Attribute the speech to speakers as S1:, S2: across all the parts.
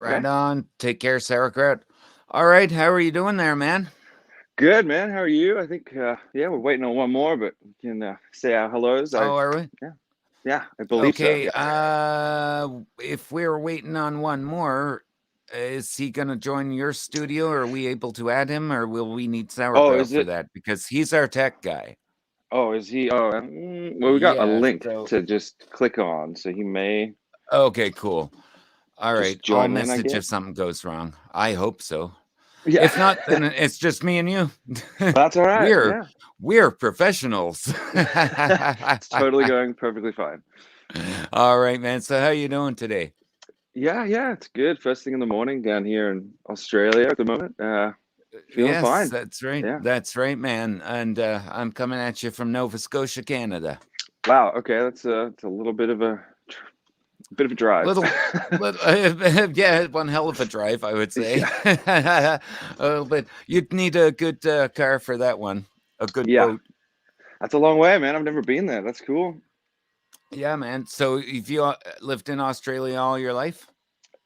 S1: Okay.
S2: Right on. Take care, Sauerkraut. All right, how are you doing there, man?
S1: Good, man. How are you? I think, yeah, we're waiting on one more, but we can say our hellos.
S2: Oh, are we?
S1: Yeah, yeah, I believe so.
S2: Okay.
S1: Yeah.
S2: If we're waiting on one more, is he gonna join your studio? Are we able to add him, or will we need
S1: Oh,
S2: Sauerkraut
S1: is
S2: for
S1: it?
S2: that? Because he's our tech guy.
S1: Oh, is he? Oh, well, we got a
S2: Yeah.
S1: link
S2: So
S1: to just click on, so he may
S2: okay, cool. All right,
S1: just
S2: I'll
S1: join in, I
S2: message if
S1: guess.
S2: something goes wrong. I hope so.
S1: Yeah,
S2: If not, then it's just me and you.
S1: that's all right.
S2: we're
S1: Yeah,
S2: we're professionals.
S1: it's totally going perfectly fine.
S2: All right, man. So how you doing today?
S1: Yeah, yeah, it's good. First thing in the morning down here in Australia at the moment. Feeling
S2: Yes,
S1: fine.
S2: that's right.
S1: Yeah.
S2: That's right, man. And I'm coming at you from Nova Scotia, Canada.
S1: Wow. Okay, that's it's a little bit of a drive.
S2: Little, yeah, one hell of a drive, I would say.
S1: Yeah.
S2: But you'd need a good car for that one, a good
S1: Yeah.
S2: boat.
S1: That's a long way, man. I've never been there. That's cool.
S2: Yeah, man. So, if you lived in Australia all your life?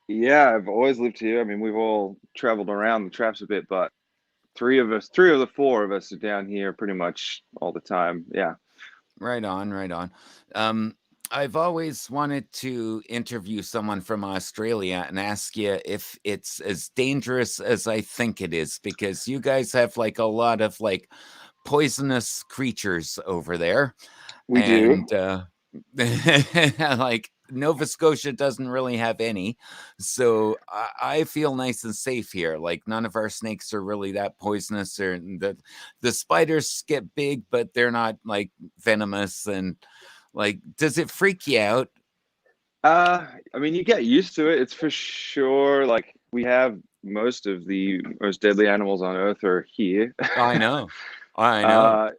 S1: Yeah, I've always lived here. I mean, we've all traveled around the traps a bit, but three of the four of us are down here pretty much all the time. Yeah.
S2: Right on, right on. Um, I've always wanted to interview someone from Australia and ask you if it's as dangerous as I think it is, because you guys have like a lot of like poisonous creatures over there,
S1: We do.
S2: and like Nova Scotia doesn't really have any, so I feel nice and safe here. Like none of our snakes are really that poisonous, or the spiders get big, but they're not like venomous. And like, does it freak you out?
S1: I mean, you get used to it. It's for sure. Like we have most of the most deadly animals on Earth are here.
S2: I know, I know.
S1: uh,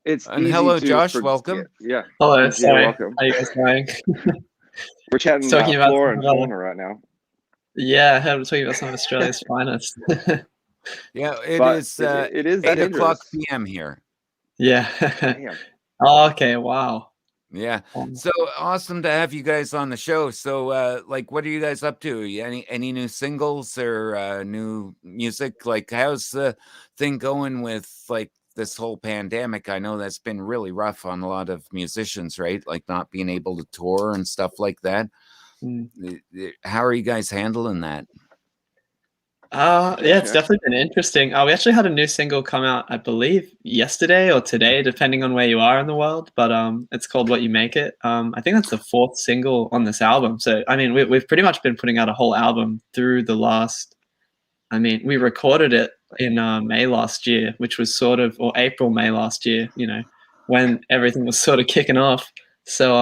S1: it's
S2: And
S1: easy
S2: hello,
S1: to
S2: Josh.
S1: forget.
S2: Welcome.
S1: Yeah.
S3: Hello,
S1: Yeah.
S3: sorry.
S1: Welcome.
S3: How you guys going?
S1: We're
S3: Just
S1: chatting
S3: talking about
S1: flora
S3: some
S1: and
S3: of other,
S1: fauna right now.
S3: yeah, I heard we're talking about some of Australia's finest.
S2: Yeah, it
S1: But
S2: is
S1: it is that
S2: 8 o'clock
S1: dangerous.
S2: p.m. here.
S3: Yeah.
S1: Damn.
S3: Oh, okay, wow.
S2: Yeah.
S3: Um,
S2: So awesome to have you guys on the show. So like what are you guys up to? Any new singles or new music? Like how's the thing going with like this whole pandemic? I know that's been really rough on a lot of musicians, right? Like not being able to tour and stuff like that.
S3: mm.
S2: How are you guys handling that?
S3: Yeah, it's
S1: Okay.
S3: definitely been interesting. We actually had a new single come out, I believe, yesterday or today, depending on where you are in the world. But it's called "What You Make It." I think that's the fourth single on this album. So I mean, we've pretty much been putting out a whole album through the last. I mean, we recorded it in May last year, which was sort of, or April, May last year, when everything was sort of kicking off. So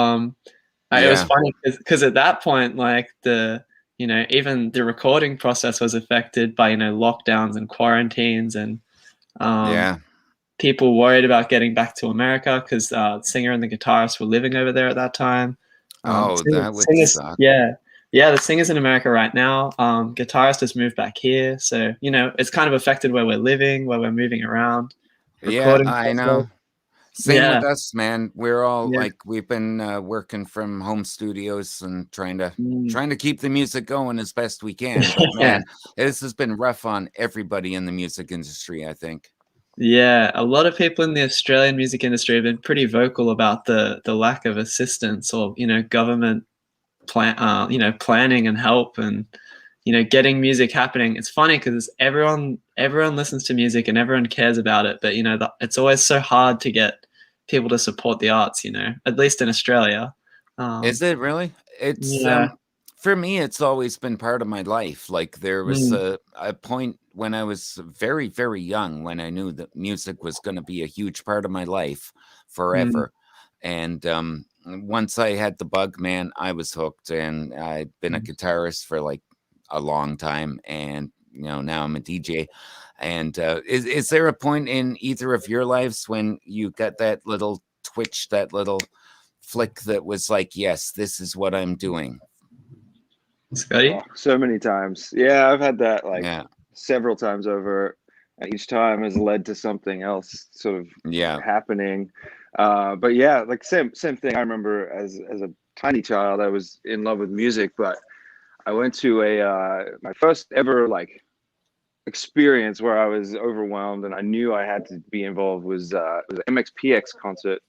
S3: it was
S2: Yeah.
S3: funny because at that point, like even the recording process was affected by, lockdowns and quarantines and um,
S2: Yeah.
S3: people worried about getting back to America because the singer and the guitarist were living over there at that time.
S2: Oh, that would
S3: Singers,
S2: suck.
S3: yeah, yeah, the singer's in America right now. Guitarist has moved back here, so it's kind of affected where we're living, where we're moving around,
S2: Yeah,
S3: recording
S2: I
S3: process.
S2: know. Same
S3: Yeah,
S2: with us, man. We're all
S3: yeah,
S2: like we've been working from home studios and
S3: mm.
S2: trying to keep the music going as best we can. But
S3: Yeah,
S2: man, this has been rough on everybody in the music industry, I think.
S3: yeah. A lot of people in the Australian music industry have been pretty vocal about the lack of assistance or government planning and help and getting music happening. It's funny because everyone listens to music and everyone cares about it, but it's always so hard to get people to support the arts. At least in Australia.
S2: Is
S3: Um,
S2: it really? It's
S3: yeah.
S2: for me it's always been part of my life. Like there was
S3: Mm,
S2: a point when I was very, very young when I knew that music was going to be a huge part of my life
S3: mm,
S2: forever. And once I had the bug, man, I was hooked and I've been a
S3: mm.
S2: guitarist for like a long time and now I'm a DJ. And is there a point in either of your lives when you got that little twitch, that little flick that was like, yes, this is what I'm doing.
S3: Scotty?
S1: Oh, so many times. Yeah, I've had that like
S2: Yeah.
S1: several times over, and each time has led to something else sort of
S2: Yeah.
S1: happening. But yeah, like same thing. I remember as a tiny child, I was in love with music, but I went to my first ever like experience where I was overwhelmed and I knew I had to be involved was an MXPX concert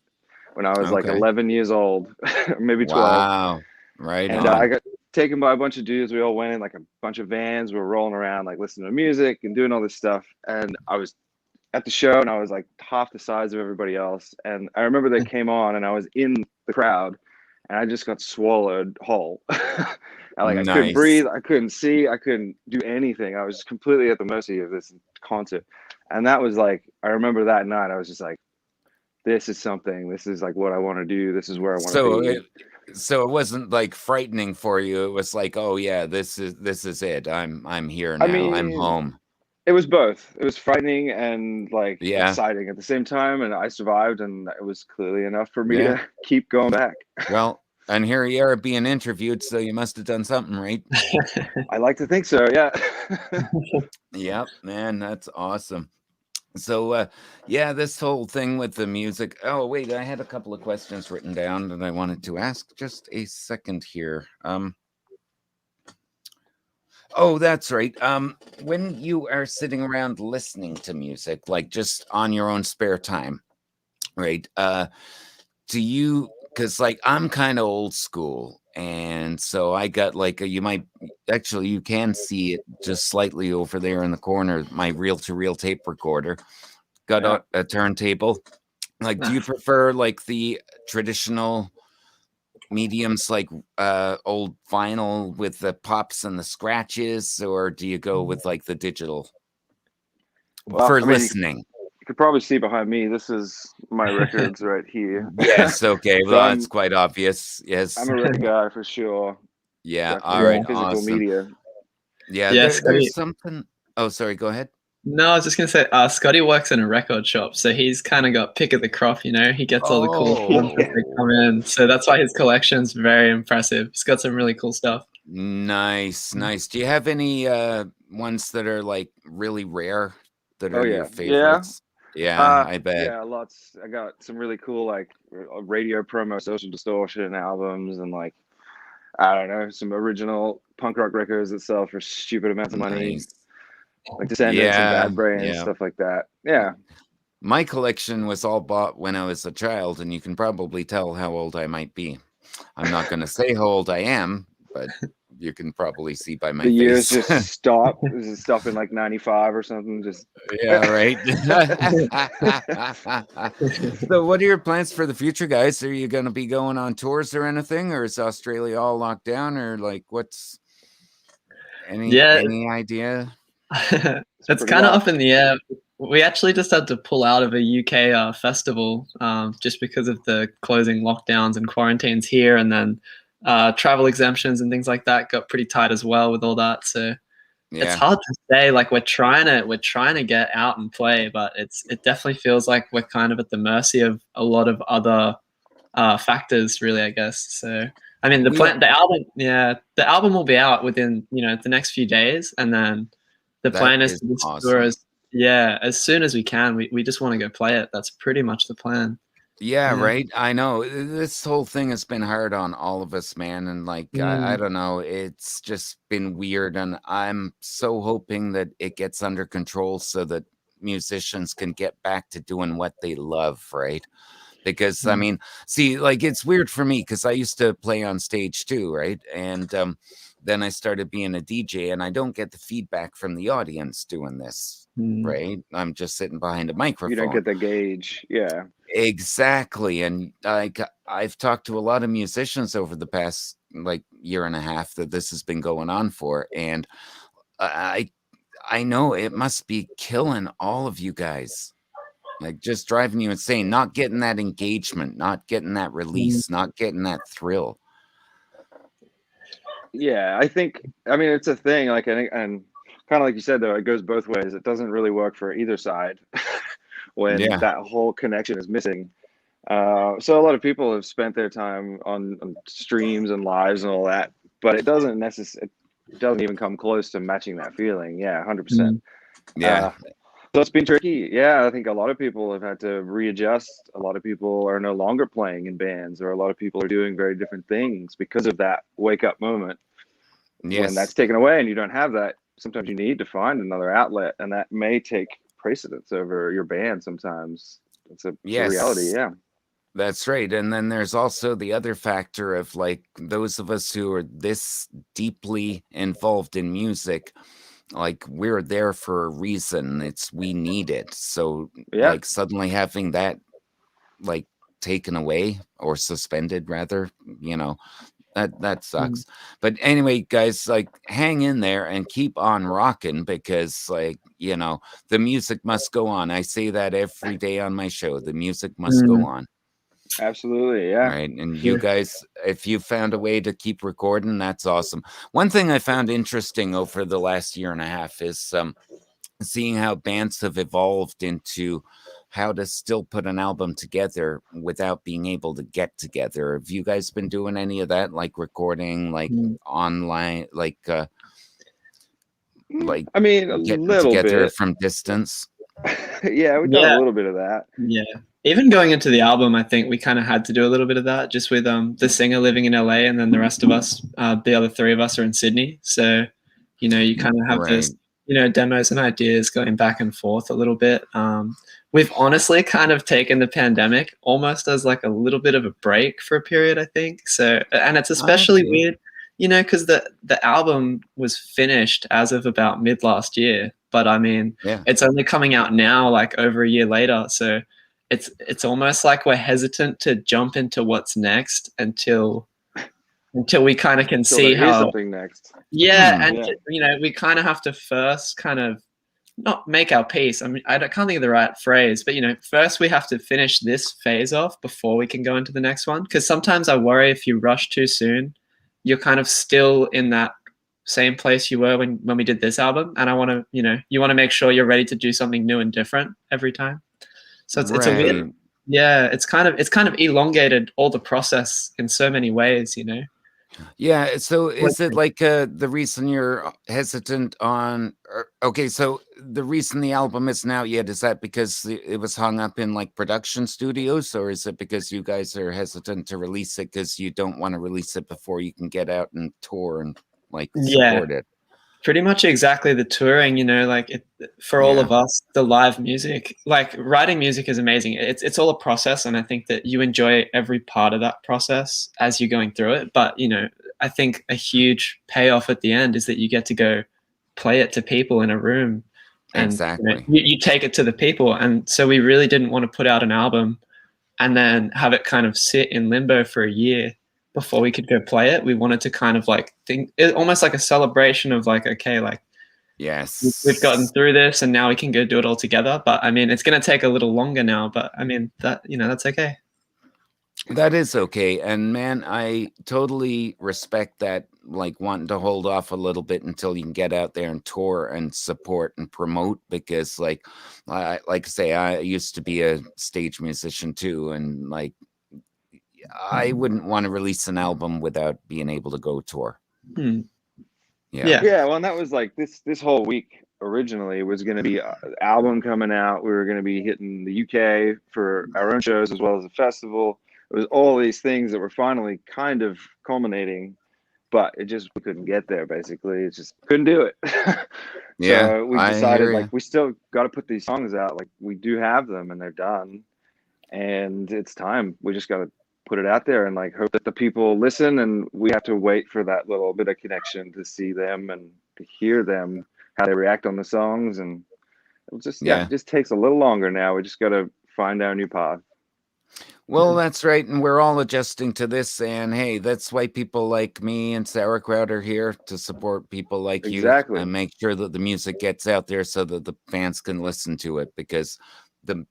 S1: when I was like
S2: Okay.
S1: 11 years old, maybe 12.
S2: Wow. Right
S1: And
S2: on.
S1: I got taken by a bunch of dudes. We all went in like a bunch of vans. We were rolling around, like listening to music and doing all this stuff. And I was at the show and I was like half the size of everybody else. And I remember they came on and I was in the crowd and I just got swallowed whole. I couldn't
S2: Nice.
S1: breathe. I couldn't see. I couldn't do anything. I was completely at the mercy of this concert. And that was like, I remember that night, I was just like, this is something. This is like what I want to do. This is where I want to
S2: So
S1: be.
S2: it wasn't like frightening for you. It was like, oh yeah, this is it. I'm here
S1: I
S2: now. I'm
S1: mean,
S2: home.
S1: it was both. It was frightening and like
S2: Yeah.
S1: exciting at the same time. And I survived, and it was clearly enough for me
S2: Yeah.
S1: to keep going back.
S2: Well, and here you are being interviewed, so you must have done something right.
S1: I like to think so. Yeah.
S2: Yep, man, that's awesome. So, yeah, this whole thing with the music. Oh, wait, I had a couple of questions written down that I wanted to ask. Just a second here. Oh, that's right. When you are sitting around listening to music, like just on your own spare time, right? Do you, because like I'm kind of old school, and so I got like you might actually you can see it just slightly over there in the corner, my reel-to-reel tape recorder. Got
S1: Yeah.
S2: a turntable. Like, do you prefer like the traditional mediums, like old vinyl with the pops and the scratches, or do you go with like the digital
S1: Well,
S2: for
S1: I mean,
S2: listening?
S1: you could probably see behind me. This is my records right here.
S2: Yes. Okay.
S1: So
S2: Well, that's quite obvious. Yes.
S1: I'm a record guy for sure.
S2: Yeah. All
S1: Definitely
S2: right.
S1: physical
S2: Awesome.
S1: media.
S2: Yeah.
S3: Yeah,
S2: There's
S3: Scotty.
S2: something. Oh, sorry. Go ahead.
S3: No, I was just gonna say, Scotty works in a record shop, so he's kind of got pick of the crop. You know, he gets all the cool ones as they come in, so that's why his collection's very impressive. He's got some really cool stuff.
S2: Nice. Nice. Do you have any ones that are like really rare that
S1: Oh
S2: are
S1: yeah,
S2: your favorites? Yeah, I bet.
S1: yeah, lots. I got some really cool like radio promo, Social Distortion albums, and like I don't know, some original punk rock records that sell for stupid amounts of money,
S2: Nice.
S1: like Descendants and
S2: Yeah.
S1: Bad Brains,
S2: Yeah.
S1: stuff like that. Yeah.
S2: My collection was all bought when I was a child, and you can probably tell how old I might be. I'm not going to say how old I am, but you can probly see by my
S1: The years
S2: face.
S1: just stop. This is stuff in like 95 or something. Just
S2: Yeah, right. So, what are your plans for the future, guys? Are you going to be going on tours or anything, or is Australia all locked down, or like what's any idea?
S3: It's
S1: pretty
S3: kind of
S1: rough.
S3: up in the air. We actually just had to pull out of a UK festival just because of the closing lockdowns and quarantines here, and then travel exemptions and things like that got pretty tight as well with all that. So it's
S2: Yeah,
S3: hard to say. Like we're trying to get out and play, but it definitely feels like we're kind of at the mercy of a lot of other factors, really, I guess. So I mean, the album will be out within the next few days, and then the
S2: that
S3: plan is
S2: is
S3: to just tour
S2: awesome.
S3: as soon as we can. We just want to go play it. That's pretty much the plan.
S2: Yeah,
S3: Yeah.
S2: right. I know this whole thing has been hard on all of us, man. And like, I don't know, it's just been weird. And I'm so hoping that it gets under control so that musicians can get back to doing what they love, right? Because I mean, see, like it's weird for me because I used to play on stage too, right? And then I started being a DJ, and I don't get the feedback from the audience doing this, right? I'm just sitting behind a microphone.
S1: You don't get the gauge. Yeah.
S2: Exactly. And I've talked to a lot of musicians over the past like year and a half that this has been going on for, and I know it must be killing all of you guys. Like just driving you insane, not getting that engagement, not getting that release, not getting that thrill.
S1: Yeah, I mean, it's a thing. Like, and kind of like you said, though, it goes both ways. It doesn't really work for either side when
S2: Yeah.
S1: that whole connection is missing. So a lot of people have spent their time on streams and lives and all that, but it doesn't even come close to matching that feeling. Yeah, 100%.
S2: Yeah.
S1: So it's been tricky. Yeah, I think a lot of people have had to readjust. A lot of people are no longer playing in bands, or a lot of people are doing very different things because of that wake up moment. when that's
S2: Yes.
S1: taken away and you don't have that, sometimes you need to find another outlet, and that may take precedence over your band sometimes. It's a reality,
S2: Yes.
S1: yeah.
S2: That's right. And then there's also the other factor of like those of us who are this deeply involved in music, like we're there for a reason. It's we need it. So
S1: Yeah.
S2: like suddenly having that like taken away or suspended rather, that sucks. But anyway, guys, like hang in there and keep on rocking because like, the music must go on. I say that every day on my show. The music must go on.
S1: Absolutely, yeah.
S2: Right. And you guys, if you found a way to keep recording, that's awesome. One thing I found interesting over the last year and a half is seeing how bands have evolved into how to still put an album together without being able to get together. Have you guys been doing any of that, like recording, like online, like
S1: I mean, a
S2: getting
S1: little
S2: together
S1: bit.
S2: from distance?
S1: Yeah, we've done a little bit of that.
S3: Yeah. Even going into the album, I think we kind of had to do a little bit of that, just with the singer living in LA, and then the rest of us, the other three of us, are in Sydney. So, you kind of have this, demos and ideas going back and forth a little bit. We've honestly kind of taken the pandemic almost as like a little bit of a break for a period, I think. So, and it's especially weird, because the album was finished as of about mid last year, but I mean, it's only coming out now, like over a year later. So it's almost like we're hesitant to jump into what's next until we kind of can see how
S1: something next.
S3: And we kind of have to first kind of not make our peace. I mean, can't think of the right phrase, but first we have to finish this phase off before we can go into the next one. Because sometimes I worry if you rush too soon, you're kind of still in that same place you were when we did this album. And I want to, you want to make sure you're ready to do something new and different every time. So it's a weird, it's kind of elongated all the process in so many ways,
S2: Yeah. So is it like the reason you're hesitant on? Okay, so the reason the album isn't out yet, is that because it was hung up in like production studios, or is it because you guys are hesitant to release it because you don't want to release it before you can get out and tour and like support it?
S3: Pretty much exactly the touring, like for all of us, the live music, like writing music is amazing. It's all a process. And I think that you enjoy every part of that process as you're going through it. But, I think a huge payoff at the end is that you get to go play it to people in a room. And
S2: exactly.
S3: You take it to the people. And so we really didn't want to put out an album and then have it kind of sit in limbo for a year before we could go play it. We wanted to kind of like think it almost like a celebration of like, okay, like,
S2: yes,
S3: we've gotten through this and now we can go do it all together. But I mean, it's going to take a little longer now, but I mean that, that's okay.
S2: That is okay. And man, I totally respect that, like wanting to hold off a little bit until you can get out there and tour and support and promote, because like I say, I used to be a stage musician too. And like, I wouldn't want to release an album without being able to go tour.
S1: Yeah. Well, and that was like this whole week originally was going to be an album coming out. We were going to be hitting the UK for our own shows as well as a festival. It was all these things that were finally kind of culminating, but we couldn't get there. Basically, it just couldn't do it. So we decided like we still got to put these songs out. Like we do have them and they're done, and it's time. We just got to put it out there and like hope that the people listen, and we have to wait for that little bit of connection to see them and to hear them, how they react on the songs. And it just it just takes a little longer now. We just got to find our new path.
S2: Well, that's right. And we're all adjusting to this. And hey, that's why people like me and Sauerkraut are here, to support people like you and make sure that the music gets out there so that the fans can listen to it, because the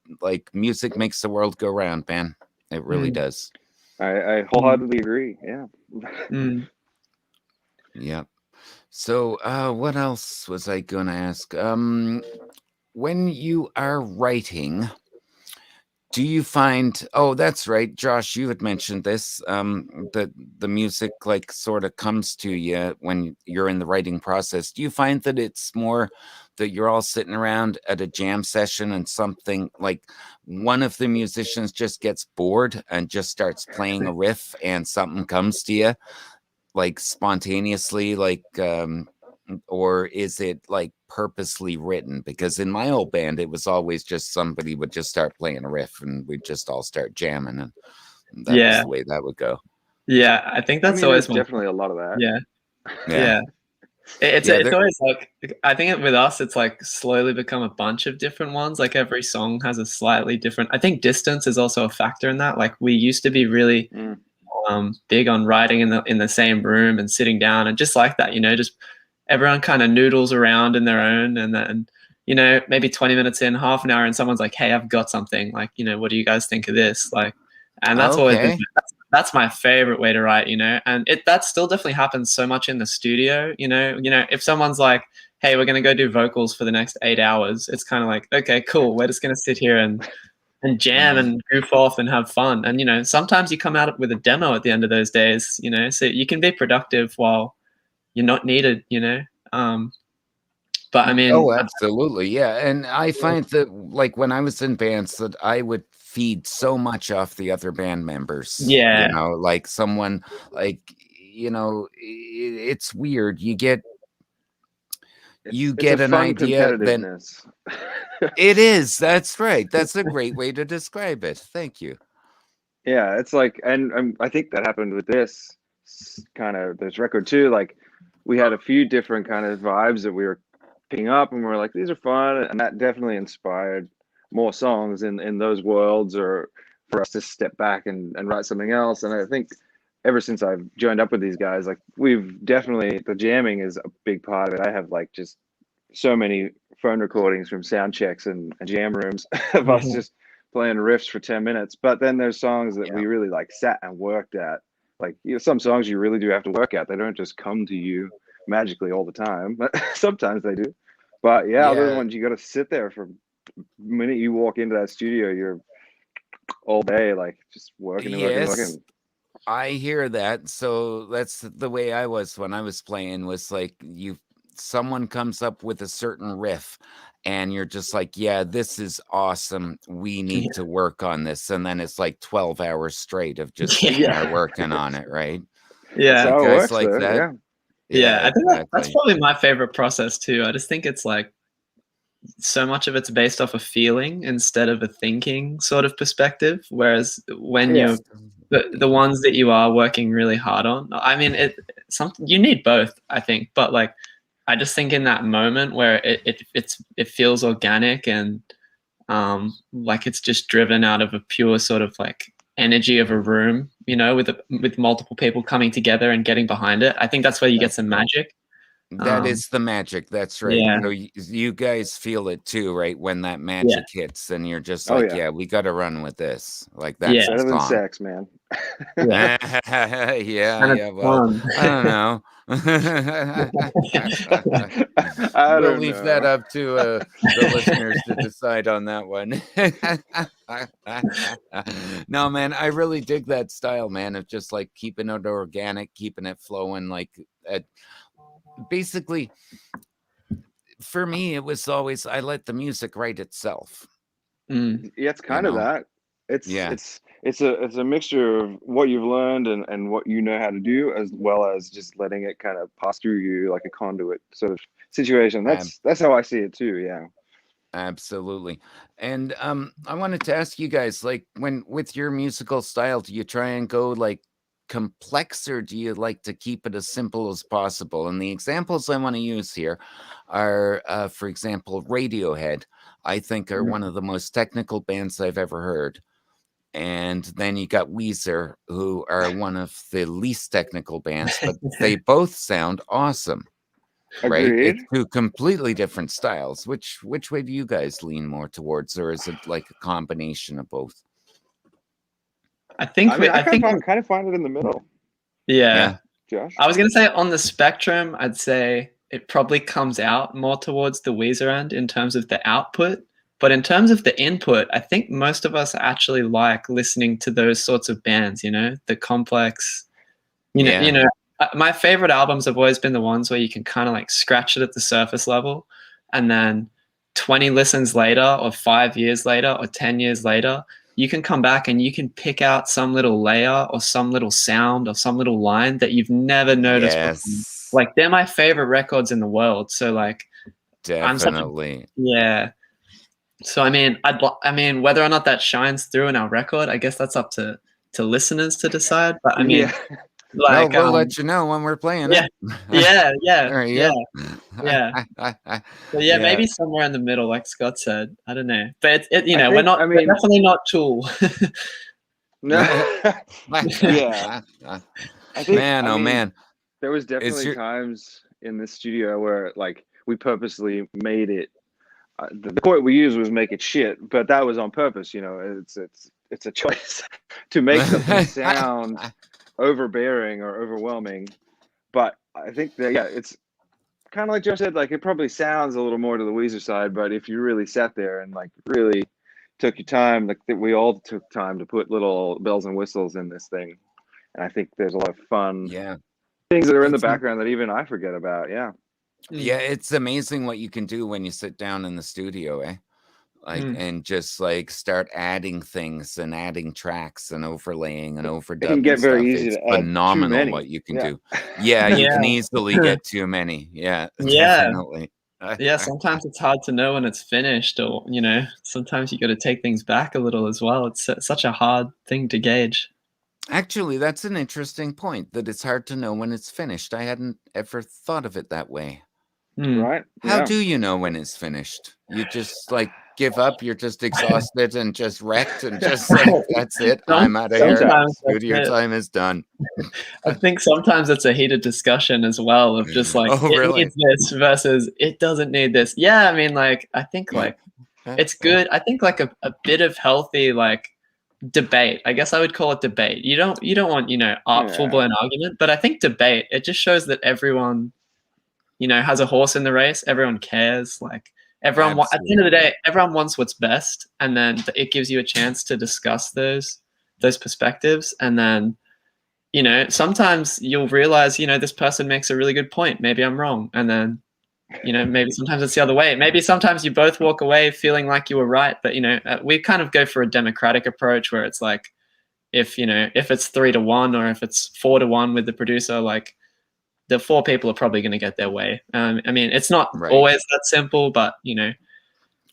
S2: music makes the world go round, man. It really does.
S1: I wholeheartedly agree. Yeah.
S2: Yeah. So what else was I going to ask? When you are writing, do you find, that's right, Josh, you had mentioned this, that the music like sort of comes to you when you're in the writing process. Do you find that it's more that you're all sitting around at a jam session and something like one of the musicians just gets bored and just starts playing a riff and something comes to you? like spontaneously, like or is it like purposely written? Because in my old band, it was always just somebody would just start playing a riff and we'd just all start jamming, and that was
S3: Yeah.
S2: the way that would go.
S3: Yeah, I think
S1: I
S3: that's
S1: mean,
S3: always
S1: there's definitely a lot of that.
S3: Yeah.
S2: Yeah.
S3: Yeah. It's
S2: Yeah,
S3: it's always like, I think with us it's like slowly become a bunch of different ones. Like every song has a slightly different. I think distance is also a factor in that. Like we used to be really big on writing in the same room and sitting down and just like that, you know, just everyone kind of noodles around in their own, and then, you know, maybe 20 minutes in, half an hour, and someone's like, hey, I've got something, like, you know, what do you guys think of this? Like, and that's always been, that's my favorite way to write, you know, and that still definitely happens so much in the studio, you know, if someone's like, hey, we're going to go do vocals for the next 8 hours, it's kind of like, okay, cool, we're just going to sit here and jam and goof off and have fun. And, you know, sometimes you come out with a demo at the end of those days, you know, so you can be productive while you're not needed, you know. But I mean,
S2: oh, absolutely, yeah. And I find that, like, when I was in bands, that I would feed so much off the other band members.
S3: Yeah,
S2: you know, like someone, like, you know, it's weird. You get an idea, then it is. That's right. That's a great way to describe it. Thank you.
S1: Yeah, it's like, and I think that happened with this record too. Like, we had a few different kind of vibes that we were picking up, and we were like, these are fun, and that definitely inspired more songs in those worlds, or for us to step back and write something else. And I think ever since I've joined up with these guys, like, we've definitely, the jamming is a big part of it. I have like just so many phone recordings from sound checks and jam rooms of us just playing riffs for 10 minutes. But then there's songs that we really like sat and worked at. Like, you know, some songs you really do have to work at. They don't just come to you magically all the time. Sometimes they do. But yeah, other ones you got to sit there for the minute you walk into that studio, you're all day like just working and working.
S2: I hear that. So that's the way I was when I was playing, was like, someone comes up with a certain riff and you're just like, yeah, this is awesome, we need to work on this. And then it's like 12 hours straight of just working on it, right?
S1: Yeah,
S2: so
S1: guys
S2: works, like that.
S3: Yeah, I think that's probably my favorite process too. I just think it's like, so much of it's based off a feeling instead of a thinking sort of perspective. Whereas when you're the ones that you are working really hard on, I mean, you need both, I think. But like, I just think in that moment where it feels organic and like it's just driven out of a pure sort of like energy of a room, you know, with multiple people coming together and getting behind it. I think that's where you get some magic.
S2: That is the magic. That's right.
S3: Yeah.
S2: So you guys feel it too, right? When that magic hits, and you're just like, yeah, we got to run with this. Like, that's
S1: better than sex, man.
S2: yeah. Well, I don't know. We'll leave that up to the listeners to decide on that one. No, man, I really dig that style, man, of just like keeping it organic, keeping it flowing, like basically, for me, it was always, I let the music write itself.
S1: Yeah, it's kind of that. It's a mixture of what you've learned and what you know how to do, as well as just letting it kind of pass through you like a conduit sort of situation. That's how I see it too. Yeah,
S2: absolutely. And I wanted to ask you guys, like, with your musical style, do you try and go like complex, or do you like to keep it as simple as possible? And the examples I want to use here are, for example, Radiohead, I think, are one of the most technical bands I've ever heard. And then you got Weezer, who are one of the least technical bands, but they both sound awesome. Right? It's two completely different styles. Which way do you guys lean more towards, or is it like a combination of both?
S1: I think I kind of find it in the middle.
S3: Yeah.
S1: Josh?
S3: I was going to say on the spectrum, I'd say it probably comes out more towards the Weezer end in terms of the output. But in terms of the input, I think most of us actually like listening to those sorts of bands, you know, the complex, you know, my favorite albums have always been the ones where you can kind of like scratch it at the surface level, and then 20 listens later, or 5 years later, or 10 years later, you can come back and you can pick out some little layer or some little sound or some little line that you've never noticed before.
S2: Yes,
S3: Like, they're my favorite records in the world. So like,
S2: definitely.
S3: yeah. So I mean, I mean, whether or not that shines through in our record, I guess that's up to listeners to decide. But I mean,
S1: Yeah.
S3: like,
S2: Well, we'll let you know when we're playing
S3: yeah,
S2: it.
S3: yeah,
S2: There you
S3: yeah,
S2: go.
S3: yeah. So yeah, maybe somewhere in the middle, like Scott said. I don't know, but you know, we're definitely not Tool.
S1: No. Yeah. I think,
S2: Man,
S1: I
S2: oh
S1: mean,
S2: man.
S1: there was definitely times in this studio where like we purposely made it. The quote we used was "make it shit," but that was on purpose. You know, it's a choice to make something sound overbearing or overwhelming. But I think that, yeah, it's kind of like Joe said. Like, it probably sounds a little more to the Weezer side, but if you really sat there and like really took your time, like that we all took time to put little bells and whistles in this thing, and I think there's a lot of fun things that are in the background that even I forget about. Yeah.
S2: Yeah, it's amazing what you can do when you sit down in the studio, eh? Like, and just like start adding things and adding tracks and overlaying and overdubbing.
S1: It can get very
S2: stuff.
S1: easy
S2: It's
S1: to add too
S2: phenomenal
S1: many.
S2: what you can do. Yeah, you can easily get too many. Yeah, definitely.
S3: Yeah, sometimes it's hard to know when it's finished, or you know, sometimes you got to take things back a little as well. It's such a hard thing to gauge.
S2: Actually, that's an interesting point, that it's hard to know when it's finished. I hadn't ever thought of it that way.
S1: Right?
S2: How do you know when it's finished? You just like give up, you're just exhausted and just wrecked and just like, that's it, I'm out of here. Studio time is done.
S3: I think sometimes it's a heated discussion as well of just like, it needs this versus it doesn't need this. Yeah, I mean, like, I think like it's good. I think like a bit of healthy like debate. I guess I would call it debate. You don't want, you know, full blown argument, but I think debate, it just shows that everyone, you know, has a horse in the race. Everyone cares. Like, everyone at the end of the day, everyone wants what's best, and then it gives you a chance to discuss those perspectives. And then, you know, sometimes you'll realize, you know, this person makes a really good point. Maybe I'm wrong. And then, you know, maybe sometimes it's the other way. Maybe sometimes you both walk away feeling like you were right. But, you know, we kind of go for a democratic approach where it's like, if, you know, if it's 3-1 or if it's 4-1 with the producer, like, the 4 people are probably going to get their way. I mean, it's not always that simple, but, you know,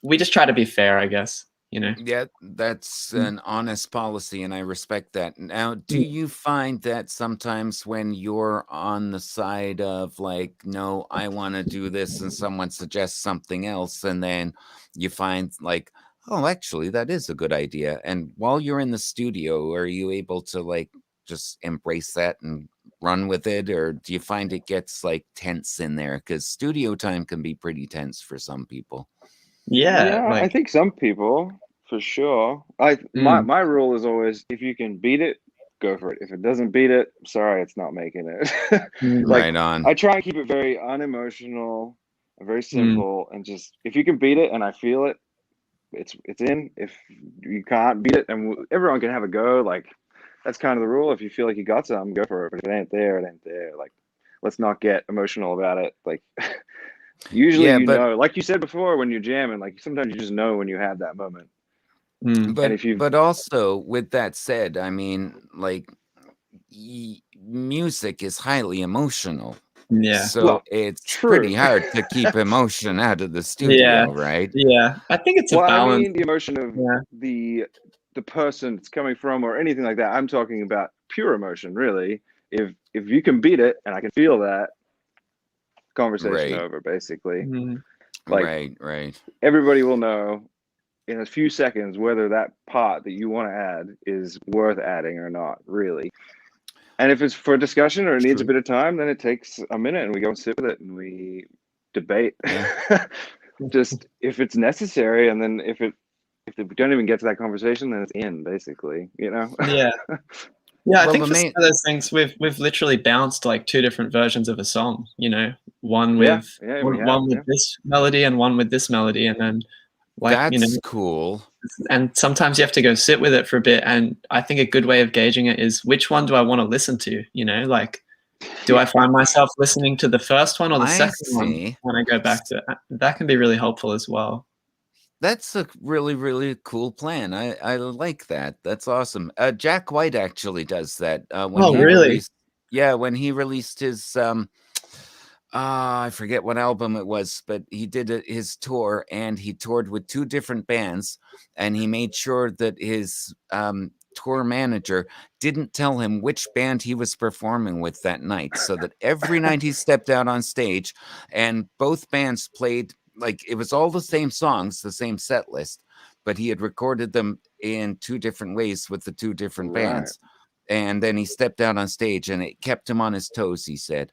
S3: we just try to be fair, I guess, you know.
S2: Yeah, that's an honest policy, and I respect that. Now, do you find that sometimes when you're on the side of like, no, I want to do this, and someone suggests something else, and then you find like, oh, actually, that is a good idea. And while you're in the studio, are you able to like just embrace that and run with it, or do you find it gets like tense in there? Because studio time can be pretty tense for some people.
S1: Yeah, like, I think some people, for sure. My rule is always, if you can beat it, go for it. If it doesn't beat it, sorry, it's not making it. Like,
S2: right on.
S1: I try and keep it very unemotional, very simple, and just, if you can beat it and I feel it, it's in. If you can't beat it, and everyone can have a go, like, that's kind of the rule. If you feel like you got something, go for it. But if it ain't there, it ain't there. Like, let's not get emotional about it. Like, usually, you know, like you said before, when you're jamming, like, sometimes you just know when you have that moment.
S2: But also, with that said, I mean, like, music is highly emotional.
S3: Yeah.
S2: So it's pretty hard to keep emotion out of the studio, right?
S3: Yeah. I think it's a balance.
S1: I mean, the emotion of the person it's coming from or anything like that. I'm talking about pure emotion, really. If you can beat it and I can feel that, conversation over, basically. Like,
S2: right.
S1: Everybody will know in a few seconds whether that part that you want to add is worth adding or not, really. And if it's for discussion or it needs a bit of time, then it takes a minute and we go and sit with it and we debate. Just if it's necessary, and then if we don't even get to that conversation, then it's in, basically, you know?
S3: Yeah. Yeah, I think for some of those things, we've literally bounced like 2 different versions of a song, you know, one with this melody and one with this melody, and then like,
S2: that's,
S3: you know,
S2: cool.
S3: And sometimes you have to go sit with it for a bit. And I think a good way of gauging it is, which one do I want to listen to? You know, like, do I find myself listening to the first one or the second one when I go back to it? That can be really helpful as well.
S2: That's a really, really cool plan. I like that. That's awesome. Jack White actually does that. When
S3: Oh,
S2: he
S3: really?
S2: when he released his I forget what album it was, but he did his tour, and he toured with two different bands, and he made sure that his tour manager didn't tell him which band he was performing with that night, so that every night he stepped out on stage and both bands played, like, it was all the same songs, the same set list, but he had recorded them in two different ways with the two different
S1: Right.
S2: bands. And then he stepped out on stage, and it kept him on his toes, he said.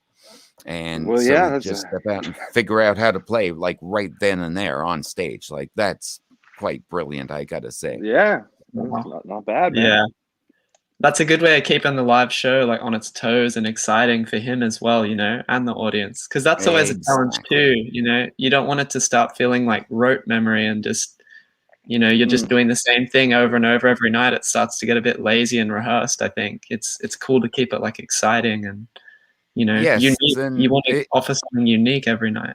S2: And
S1: Well,
S2: so
S1: yeah,
S2: he'd
S1: that's
S2: just step out and figure out how to play, like, right then and there on stage. Like, that's quite brilliant, I gotta say.
S1: yeah,
S3: Wow.
S1: not bad, man.
S3: Yeah. That's a good way of keeping the live show like on its toes and exciting for him as well, you know, and the audience. Because that's always a challenge
S2: Exactly.
S3: too, you know. You don't want it to start feeling like rote memory and just, you know, you're just doing the same thing over and over every night. It starts to get a bit lazy and rehearsed. I think it's cool to keep it like exciting and, you know,
S2: Yes,
S3: unique.
S2: and
S3: You want to offer something unique every night.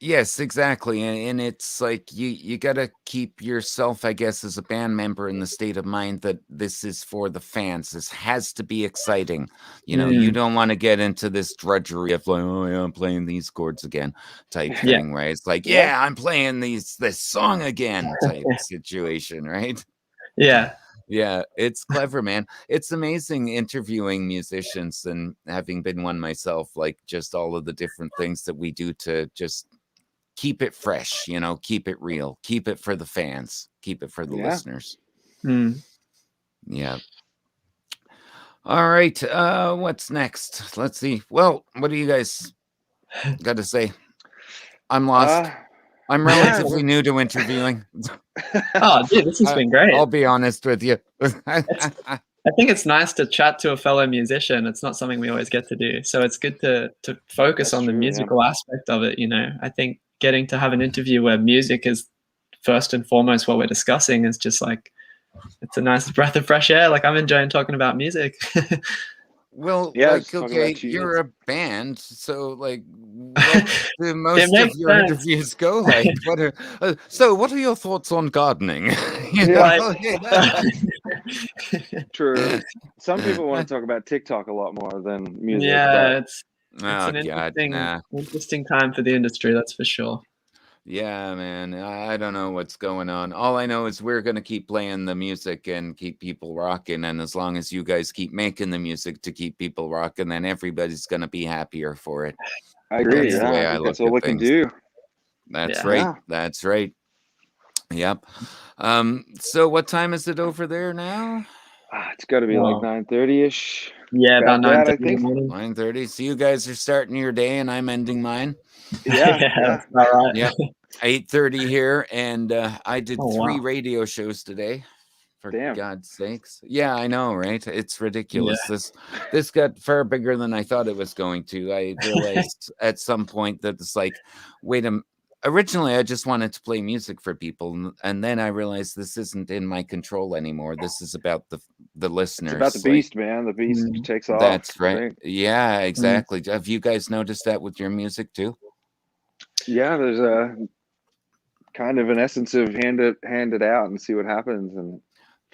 S2: yes, exactly. And it's like you gotta keep yourself, I guess, as a band member in the state of mind that this is for the fans. This has to be exciting. You know, you don't want to get into this drudgery of like, oh yeah, I'm playing these chords again type
S3: Yeah.
S2: thing, right? It's like,
S1: Yeah.
S2: yeah, I'm playing this song again type situation, right?
S3: Yeah.
S2: Yeah, it's clever, man. It's amazing interviewing musicians and having been one myself, like just all of the different things that we do to just keep it fresh, you know, keep it real, keep it for the fans, keep it for the
S1: Yeah.
S2: listeners.
S3: Mm.
S2: Yeah. All right. What's next? Let's see. Well, what do you guys got to say? I'm lost. I'm
S1: yeah,
S2: relatively new to interviewing.
S3: Oh, dude, this has been great.
S2: I'll be honest with you.
S3: I think it's nice to chat to a fellow musician. It's not something we always get to do. So it's good to focus
S1: That's
S3: on the
S1: true, yeah.
S3: musical aspect of it, you know. I think getting to have an interview where music is first and foremost what we're discussing is just like it's a nice breath of fresh air. Like I'm enjoying talking about music.
S2: Well,
S1: Yeah,
S2: like,
S1: just talking
S2: okay,
S1: about you.
S2: you're a band, so like, what do most of
S3: makes
S2: your
S3: sense.
S2: interviews go like? What are so? What are your thoughts on gardening? You
S1: Yeah.
S2: know?
S1: True. Some people want to talk about TikTok a lot more than music.
S3: Yeah,
S1: but
S3: it's
S2: Oh
S3: an
S2: God, nah.
S3: interesting time for the industry, that's for sure.
S2: Yeah, man. I don't know what's going on. All I know is we're gonna keep playing the music and keep people rocking. And as long as you guys keep making the music to keep people rocking, then everybody's gonna be happier for it.
S1: I agree.
S2: That's the
S1: Yeah,
S2: way
S1: I
S2: I
S1: think
S2: look
S1: that's all
S2: at
S1: we can
S2: things.
S1: do.
S2: That's
S3: Yeah.
S2: right.
S1: Yeah.
S2: That's right. Yep. So what time is it over there now?
S1: It's got to be like
S3: Oh.
S1: 9:30ish.
S3: Yeah, about
S1: About that, I
S3: 9:30 in the
S1: think.
S3: morning.
S2: 9:30. So you guys are starting your day and I'm ending mine.
S1: Yeah,
S3: Yeah,
S1: yeah.
S3: that's about right.
S2: Yep. 8:30 here, and I did
S3: Oh,
S2: 3
S3: wow.
S2: radio shows today. For
S1: Damn.
S2: God's sakes. Yeah, I know, right? It's ridiculous. This got far bigger than I thought it was going to. I realized at some point that it's like, wait a originally I just wanted to play music for people, and then I realized this isn't in my control anymore. This is about the listeners.
S1: It's about the
S2: like,
S1: beast, man. The beast takes off.
S2: That's
S1: I
S2: right.
S1: think.
S2: Yeah, exactly. Have you guys noticed that with your music too?
S1: Yeah, there's a kind of an essence of hand it out and see what happens. And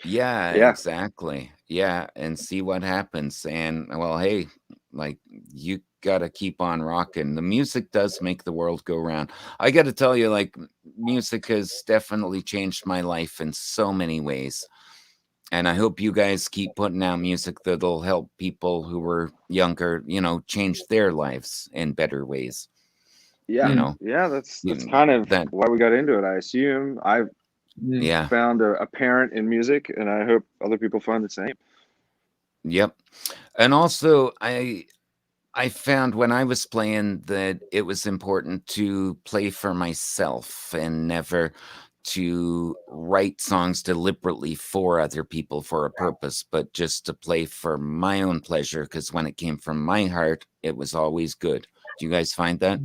S2: Yeah,
S1: Yeah.
S2: exactly. Yeah, and see what happens. And well, hey, like, you gotta keep on rocking. The music does make the world go round. I gotta tell you, like, music has definitely changed my life in so many ways. And I hope you guys keep putting out music that'll help people who were younger, you know, change their lives in better ways.
S1: yeah,
S2: You know,
S1: yeah, that's
S2: you
S1: kind of
S2: that
S1: why we got into it. I assume I've
S2: yeah.
S1: found a parent in music, and I hope other people find the same.
S2: Yep. And also I found when I was playing that it was important to play for myself and never to write songs deliberately for other people for a purpose, but just to play for my own pleasure. Because when it came from my heart, it was always good. Do you guys find that?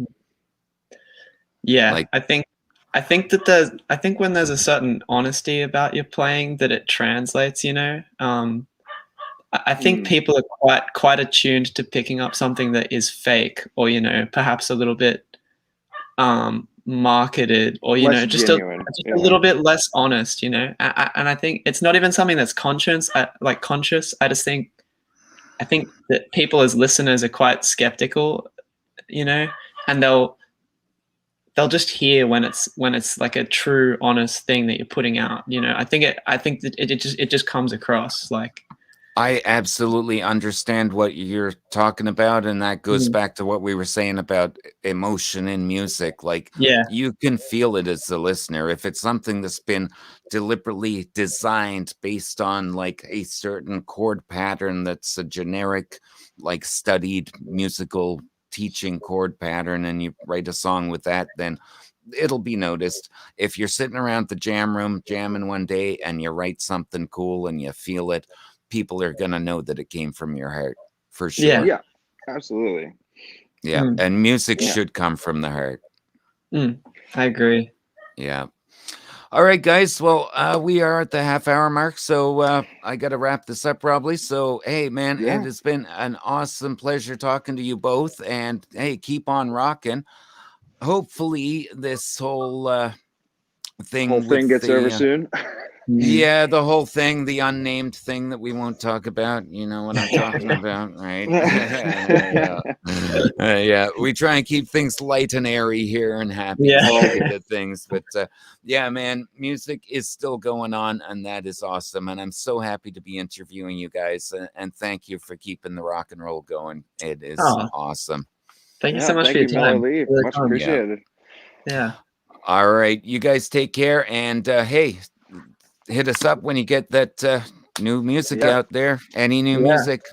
S3: Yeah,
S2: Like,
S3: I think when there's a certain honesty about your playing that it translates, you know. I think people are quite attuned to picking up something that is fake or, you know, perhaps a little bit marketed, or
S1: Less
S3: just
S1: genuine.
S3: a little bit less honest, and I think it's not even something that's conscious. I just think that people as listeners are quite skeptical, and they'll just hear when it's like a true, honest thing that you're putting out. I think that it just comes across like.
S2: I absolutely understand what you're talking about, and that goes back to what we were saying about emotion in music. Like, you can feel it as the listener. If it's something that's been deliberately designed based on like a certain chord pattern that's a generic, like studied musical teaching chord pattern, and you write a song with that, then it'll be noticed. If you're sitting around the jam room jamming one day and you write something cool and you feel it, people are going to know that it came from your heart, for sure.
S1: Yeah, absolutely.
S2: Yeah. And music should come from the heart.
S3: I agree.
S2: Yeah. All right, guys. Well, we are at the half-hour mark, so I got to wrap this up probably. So, hey, man, it has been an awesome pleasure talking to you both. And, hey, keep on rocking. Hopefully this whole thing
S1: gets over soon.
S2: Yeah, the whole thing, the unnamed thing that we won't talk about. You know what I'm talking about, right? Yeah, we try and keep things light and airy here and happy to things. But yeah, man, music is still going on, and that is awesome. And I'm so happy to be interviewing you guys. And thank you for keeping the rock and roll going. It is awesome.
S3: Thank you so much for your time.
S1: Lee. Much appreciated.
S3: Yeah.
S2: All right, you guys take care, and hey, hit us up when you get that new music out there. Any new music,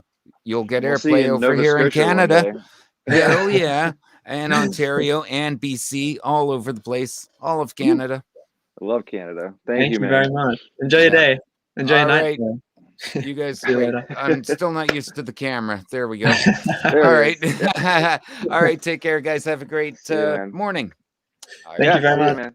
S2: you'll get airplay over
S1: Nova
S2: here
S1: Scotia
S2: in Canada.
S1: Hell
S2: yeah, and Ontario and BC, all over the place, all of Canada.
S1: I love Canada. Thank you, man.
S3: Very much. Enjoy your day. Enjoy your night.
S2: You guys,
S3: See you later.
S2: I'm still not used to the camera. There we go. All right. All right. Take care, guys. Have a great morning.
S3: Thank you very much.
S1: Man.